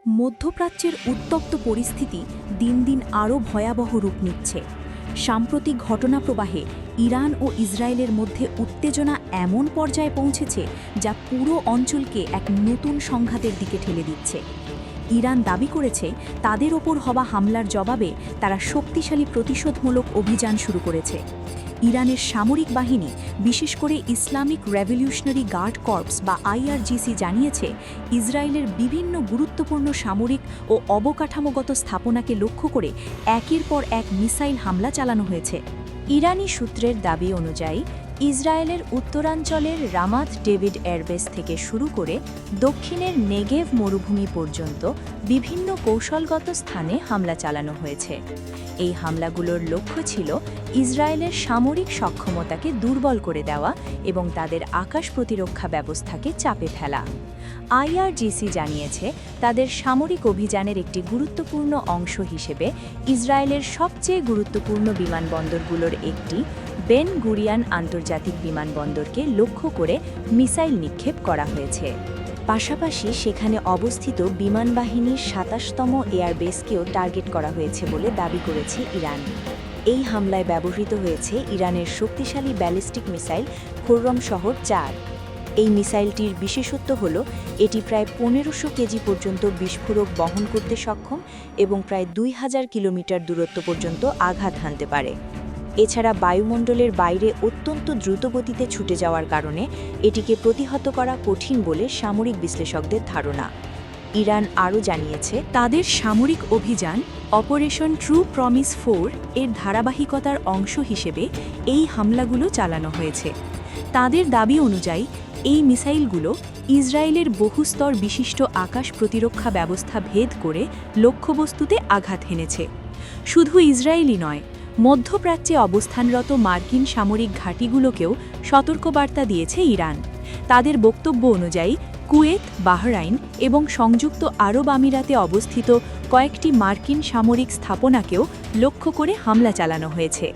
মধ্যপ্রাচ্যের উত্তপ্ত পরিস্থিতি দিন দিন আরও ভয়াবহ রূপ নিচ্ছে। সাম্প্রতিক ঘটনাপ্রবাহে ইরান ও ইসরায়েলের মধ্যে উত্তেজনা এমন পর্যায়ে পৌঁছেছে যা পুরো অঞ্চলকে এক নতুন সংঘাতের দিকে ঠেলে দিচ্ছে। ইরান দাবি করেছে তাদের ওপর হওয়া হামলার জবাবে তারা শক্তিশালী প্রতিশোধমূলক অভিযান শুরু করেছে। ইরানের সামরিক বাহিনী, বিশেষ করে ইসলামিক রেভলিউশনারি গার্ড কর্পস বা আইআরজিসি জানিয়েছে, ইসরায়েলের বিভিন্ন গুরুত্বপূর্ণ সামরিক ও অবকাঠামোগত স্থাপনাকে লক্ষ্য করে একের পর এক মিসাইল হামলা চালানো হয়েছে। ইরানি সূত্রের দাবি অনুযায়ী ইসরায়েলের উত্তরাঞ্চলের রামাত ডেভিড এয়ারবেস থেকে শুরু করে দক্ষিণের নেগেভ মরুভূমি পর্যন্ত বিভিন্ন কৌশলগত স্থানে হামলা চালানো হয়েছে। এই হামলাগুলোর লক্ষ্য ছিল ইসরায়েলের সামরিক সক্ষমতাকে দুর্বল করে দেওয়া এবং তাদের আকাশ প্রতিরক্ষা ব্যবস্থাকে চাপে ফেলা। আইআরজিসি জানিয়েছে তাদের সামরিক অভিযানের একটি গুরুত্বপূর্ণ অংশ হিসেবে ইসরায়েলের সবচেয়ে গুরুত্বপূর্ণ বিমানবন্দরগুলোর একটি বেন গুরিয়ান আন্তর্জাতিক বিমানবন্দরকে লক্ষ্য করে মিসাইল নিক্ষেপ করা হয়েছে। পাশাপাশি সেখানে অবস্থিত বিমানবাহিনীর ২৭তম এয়ারবেসকেও টার্গেট করা হয়েছে বলে দাবি করেছে ইরান। এই হামলায় ব্যবহৃত হয়েছে ইরানের শক্তিশালী ব্যালিস্টিক মিসাইল খুররম শহর ৪। এই মিসাইলটির বিশেষত্ব হল এটি প্রায় ১৫০০ কেজি পর্যন্ত বিস্ফোরক বহন করতে সক্ষম এবং প্রায় ২০০০ কিলোমিটার দূরত্ব পর্যন্ত আঘাত হানতে পারে। এছাড়া বায়ুমণ্ডলের বাইরে অত্যন্ত দ্রুতগতিতে ছুটে যাওয়ার কারণে এটিকে প্রতিহত করা কঠিন বলে সামরিক বিশ্লেষকদের ধারণা। ইরান আরও জানিয়েছে তাদের সামরিক অভিযান অপারেশন ট্রু প্রমিস ৪ এর ধারাবাহিকতার অংশ হিসেবে এই হামলাগুলো চালানো হয়েছে। তাদের দাবি অনুযায়ী এই মিসাইলগুলো ইসরায়েলের বহুস্তর বিশিষ্ট আকাশ প্রতিরক্ষা ব্যবস্থা ভেদ করে লক্ষ্যবস্তুতে আঘাত হেনেছে। শুধু ইসরায়েলই নয়, মধ্যপ্রাচ্যে অবস্থানরত মার্কিন সামরিক ঘাঁটিগুলোকেও সতর্কবার্তা দিয়েছে ইরান। তাদের বক্তব্য অনুযায়ী কুয়েত, বাহরাইন এবং সংযুক্ত আরব আমিরাতে অবস্থিত কয়েকটি মার্কিন সামরিক স্থাপনাকেও লক্ষ্য করে হামলা চালানো হয়েছে।